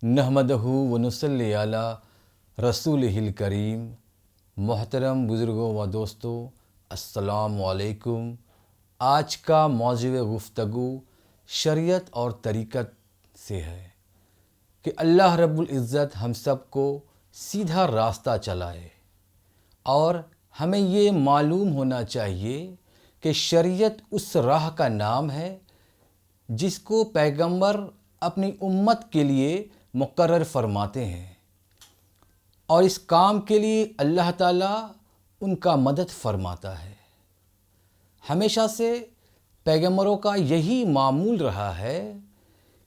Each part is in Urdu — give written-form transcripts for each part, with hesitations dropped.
نحمدہ ونصلی علی رسولہ کریم۔ محترم بزرگوں و دوستوں، السلام علیکم۔ آج کا موضوع گفتگو شریعت اور طریقت سے ہے کہ اللہ رب العزت ہم سب کو سیدھا راستہ چلائے، اور ہمیں یہ معلوم ہونا چاہیے کہ شریعت اس راہ کا نام ہے جس کو پیغمبر اپنی امت کے لیے مقرر فرماتے ہیں، اور اس کام کے لیے اللہ تعالیٰ ان کا مدد فرماتا ہے۔ ہمیشہ سے پیغمبروں کا یہی معمول رہا ہے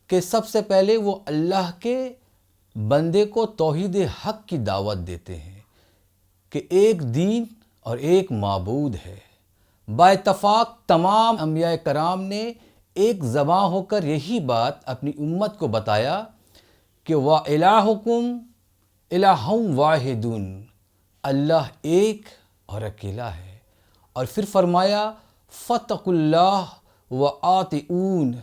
کہ سب سے پہلے وہ اللہ کے بندے کو توحید حق کی دعوت دیتے ہیں کہ ایک دین اور ایک معبود ہے۔ با اتفاق تمام انبیاء کرام نے ایک زباں ہو کر یہی بات اپنی امت کو بتایا کہ وَإِلَٰهُكُمْ إِلَٰهٌ وَاحِدٌ، اللہ ایک اور اکیلا ہے۔ اور پھر فرمایا فَاتَّقُوا اللَّهَ وَأَطِیعُونِ،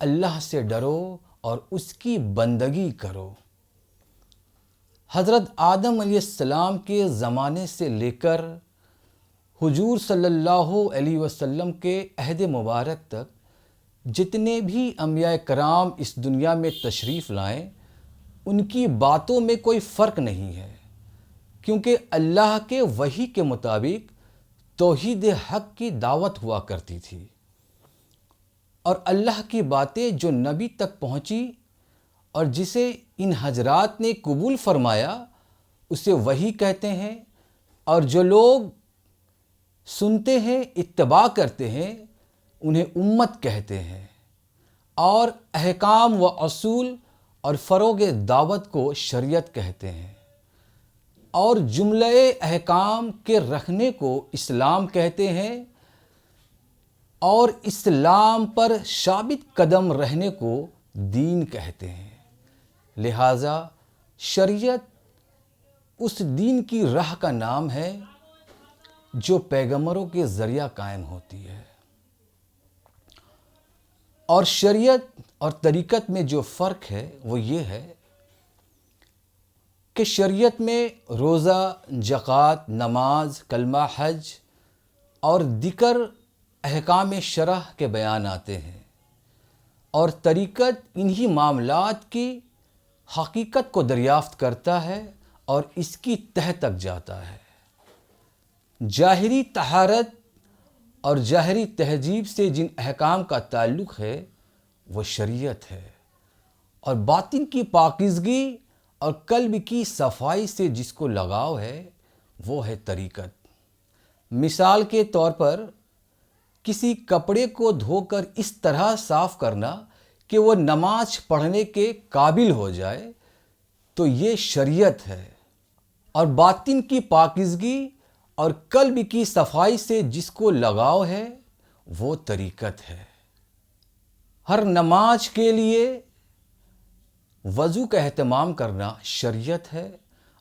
اللہ سے ڈرو اور اس کی بندگی کرو۔ حضرت آدم علیہ السلام کے زمانے سے لے کر حضور صلی اللہ علیہ وسلم کے عہد مبارک تک جتنے بھی انبیاء کرام اس دنیا میں تشریف لائیں، ان کی باتوں میں کوئی فرق نہیں ہے، کیونکہ اللہ کے وحی کے مطابق توحید حق کی دعوت ہوا کرتی تھی، اور اللہ کی باتیں جو نبی تک پہنچی اور جسے ان حضرات نے قبول فرمایا اسے وحی کہتے ہیں، اور جو لوگ سنتے ہیں، اتباع کرتے ہیں، انہیں امت کہتے ہیں، اور احکام و اصول اور فروغ دعوت کو شریعت کہتے ہیں، اور جملہ احکام کے رکھنے کو اسلام کہتے ہیں، اور اسلام پر ثابت قدم رہنے کو دین کہتے ہیں۔ لہٰذا شریعت اس دین کی راہ کا نام ہے جو پیغمبروں کے ذریعہ قائم ہوتی ہے۔ اور شریعت اور طریقت میں جو فرق ہے وہ یہ ہے کہ شریعت میں روزہ، زکوٰۃ، نماز، کلمہ، حج اور دیگر احکام شرع کے بیان آتے ہیں، اور طریقت انہی معاملات کی حقیقت کو دریافت کرتا ہے اور اس کی تہہ تک جاتا ہے۔ ظاہری طہارت اور ظاہری تہذیب سے جن احکام کا تعلق ہے وہ شریعت ہے، اور باطن کی پاکیزگی اور قلب کی صفائی سے جس کو لگاؤ ہے وہ ہے طریقت۔ مثال کے طور پر کسی کپڑے کو دھو کر اس طرح صاف کرنا کہ وہ نماز پڑھنے کے قابل ہو جائے تو یہ شریعت ہے، اور باطن کی پاکیزگی اور قلب کی صفائی سے جس کو لگاؤ ہے وہ طریقت ہے۔ ہر نماز کے لیے وضو کا اہتمام کرنا شریعت ہے،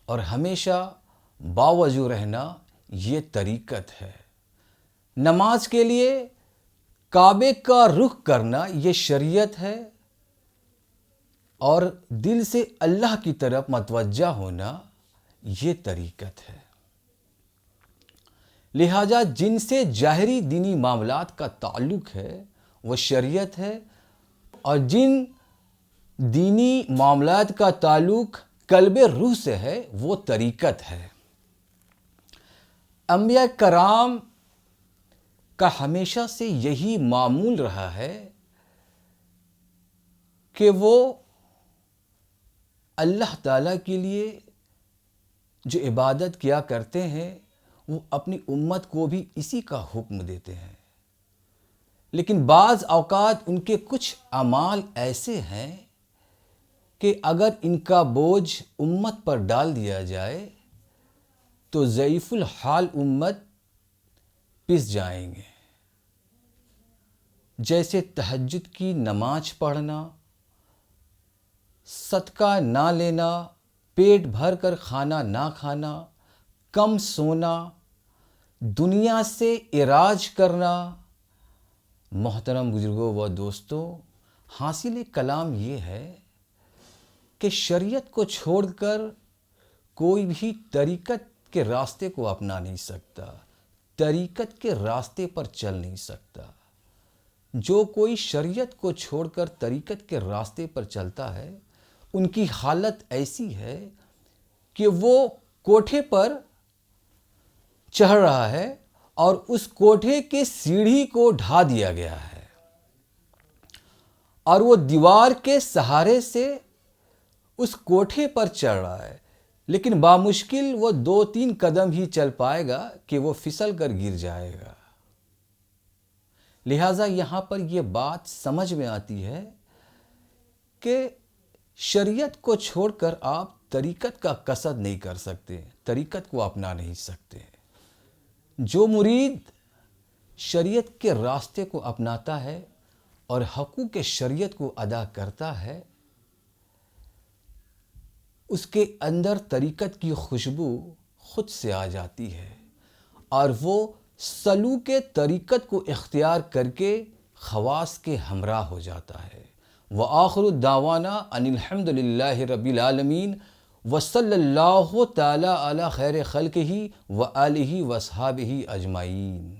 اور ہمیشہ باوضو رہنا یہ طریقت ہے۔ نماز کے لیے کعبے کا رخ کرنا یہ شریعت ہے، اور دل سے اللہ کی طرف متوجہ ہونا یہ طریقت ہے۔ لہٰذا جن سے ظاہری دینی معاملات کا تعلق ہے وہ شریعت ہے، اور جن دینی معاملات کا تعلق قلب روح سے ہے وہ طریقت ہے۔ انبیاء کرام کا ہمیشہ سے یہی معمول رہا ہے کہ وہ اللہ تعالیٰ کے لیے جو عبادت کیا کرتے ہیں وہ اپنی امت کو بھی اسی کا حکم دیتے ہیں، لیکن بعض اوقات ان کے کچھ اعمال ایسے ہیں کہ اگر ان کا بوجھ امت پر ڈال دیا جائے تو ضعیف الحال امت پس جائیں گے، جیسے تہجد کی نماز پڑھنا، صدقہ نہ لینا، پیٹ بھر کر کھانا نہ کھانا، کم سونا، دنیا سے اعراض کرنا۔ محترم بزرگوں و دوستوں، حاصل کلام یہ ہے کہ شریعت کو چھوڑ کر کوئی بھی طریقت کے راستے کو اپنا نہیں سکتا، طریقت کے راستے پر چل نہیں سکتا۔ جو کوئی شریعت کو چھوڑ کر طریقت کے راستے پر چلتا ہے ان کی حالت ایسی ہے کہ وہ کوٹھے پر چڑھ رہا ہے اور اس کوٹھے کے سیڑھی کو ڈھا دیا گیا ہے اور وہ دیوار کے سہارے سے اس کوٹھے پر چڑھ رہا ہے، لیکن بامشکل وہ 2-3 قدم ہی چل پائے گا کہ وہ پھسل کر گر جائے گا۔ لہٰذا یہاں پر یہ بات سمجھ میں آتی ہے کہ شریعت کو چھوڑ کر آپ طریقت کا قصد نہیں کر سکتے، طریقت کو اپنا نہیں سکتے۔ جو مرید شریعت کے راستے کو اپناتا ہے اور حقوق شریعت کو ادا کرتا ہے، اس کے اندر طریقت کی خوشبو خود سے آ جاتی ہے اور وہ سلوک طریقت کو اختیار کر کے خواص کے ہمراہ ہو جاتا ہے۔ وآخر دعوانا ان الحمد للہ رب العالمین وصلی اللہ تعالی علی خیر خلقہ وآلہ وصحابہ اجمعین۔